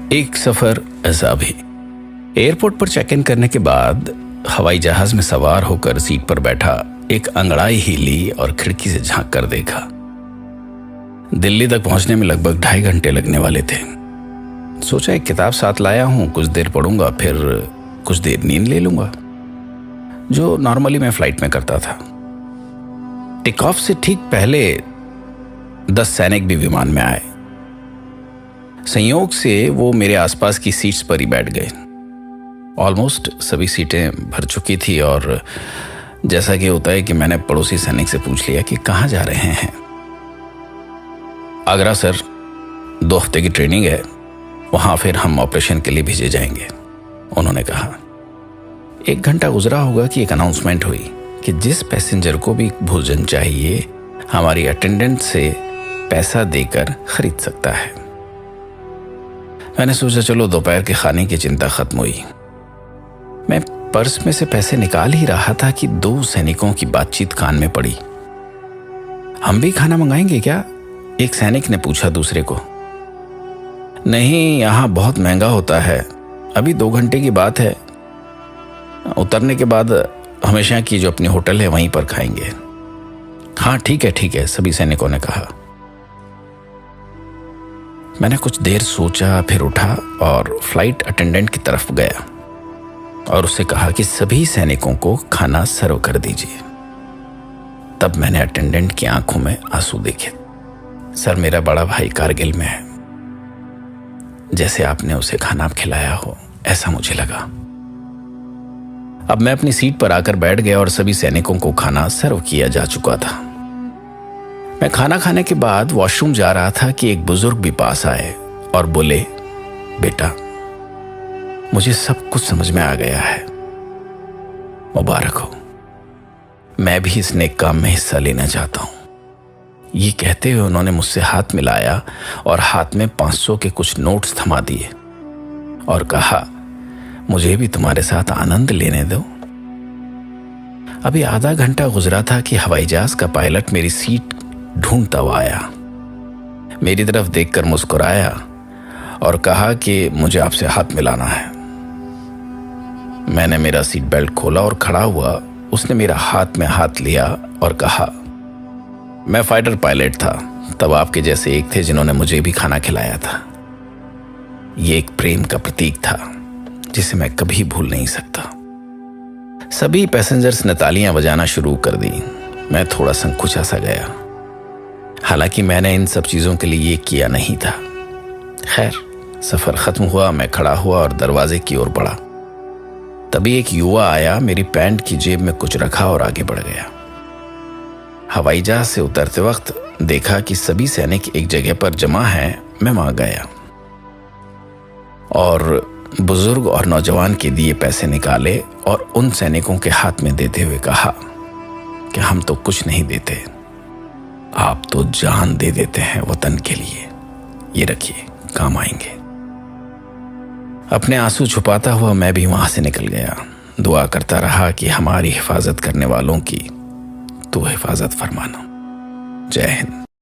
एक सफर ऐसा भी। एयरपोर्ट पर चेक इन करने के बाद हवाई जहाज में सवार होकर सीट पर बैठा एक अंगड़ाई ही ली और खिड़की से झांक कर देखा। दिल्ली तक पहुंचने में लगभग 2.5 घंटे लगने वाले थे। सोचा एक किताब साथ लाया हूं, कुछ देर पढ़ूंगा, फिर कुछ देर नींद ले लूंगा, जो नॉर्मली मैं फ्लाइट में करता था। टेक ऑफ से ठीक पहले 10 सैनिक भी विमान में आए। संयोग से वो मेरे आसपास की सीट्स पर ही बैठ गए। ऑलमोस्ट सभी सीटें भर चुकी थी और जैसा कि होता है कि मैंने पड़ोसी सैनिक से पूछ लिया कि कहाँ जा रहे हैं। आगरा सर, 2 हफ्ते की ट्रेनिंग है, वहाँ फिर हम ऑपरेशन के लिए भेजे जाएंगे, उन्होंने कहा। 1 घंटा गुजरा होगा कि एक अनाउंसमेंट हुई कि जिस पैसेंजर को भी भोजन चाहिए हमारी अटेंडेंट से पैसा देकर खरीद सकता है। मैंने सोचा चलो दोपहर के खाने की चिंता खत्म हुई। मैं पर्स में से पैसे निकाल ही रहा था कि 2 सैनिकों की बातचीत कान में पड़ी। हम भी खाना मंगाएंगे क्या? एक सैनिक ने पूछा दूसरे को। नहीं, यहाँ बहुत महंगा होता है, अभी 2 घंटे की बात है, उतरने के बाद हमेशा की जो अपनी होटल है वहीं पर खाएंगे। हाँ ठीक है, सभी सैनिकों ने कहा। मैंने कुछ देर सोचा, फिर उठा और फ्लाइट अटेंडेंट की तरफ गया और उससे कहा कि सभी सैनिकों को खाना सर्व कर दीजिए। तब मैंने अटेंडेंट की आंखों में आंसू देखे। सर, मेरा बड़ा भाई कारगिल में है, जैसे आपने उसे खाना खिलाया हो ऐसा मुझे लगा। अब मैं अपनी सीट पर आकर बैठ गया और सभी सैनिकों को खाना सर्व किया जा चुका था। मैं खाना खाने के बाद वॉशरूम जा रहा था कि एक बुजुर्ग भी पास आए और बोले, बेटा, मुझे सब कुछ समझ में आ गया है, मुबारक हो, मैं भी इस नेक काम में हिस्सा लेना चाहता हूं। ये कहते हुए उन्होंने मुझसे हाथ मिलाया और हाथ में 500 के कुछ नोट्स थमा दिए और कहा, मुझे भी तुम्हारे साथ आनंद लेने दो। अभी आधा घंटा गुजरा था कि हवाई जहाज का पायलट मेरी सीट ढूंढता हुआ आया, मेरी तरफ देखकर मुस्कुराया और कहा कि मुझे आपसे हाथ मिलाना है। मैंने मेरा सीट बेल्ट खोला और खड़ा हुआ। उसने मेरा हाथ में हाथ लिया और कहा, मैं फाइटर पायलट था, तब आपके जैसे एक थे जिन्होंने मुझे भी खाना खिलाया था। ये एक प्रेम का प्रतीक था जिसे मैं कभी भूल नहीं सकता। सभी पैसेंजर्स ने तालियां बजाना शुरू कर दी। मैं थोड़ा संकुचा सा गया, हालांकि मैंने इन सब चीजों के लिए ये किया नहीं था। खैर, सफर खत्म हुआ। मैं खड़ा हुआ और दरवाजे की ओर बढ़ा। तभी एक युवा आया, मेरी पैंट की जेब में कुछ रखा और आगे बढ़ गया। हवाई जहाज से उतरते वक्त देखा कि सभी सैनिक एक जगह पर जमा हैं। मैं वहां गया और बुजुर्ग और नौजवान के दिए पैसे निकाले और उन सैनिकों के हाथ में देते हुए कहा कि हम तो कुछ नहीं देते, आप तो जान दे देते हैं वतन के लिए, ये रखिए, काम आएंगे। अपने आंसू छुपाता हुआ मैं भी वहां से निकल गया। दुआ करता रहा कि हमारी हिफाजत करने वालों की तू हिफाजत फरमाना। जय हिंद।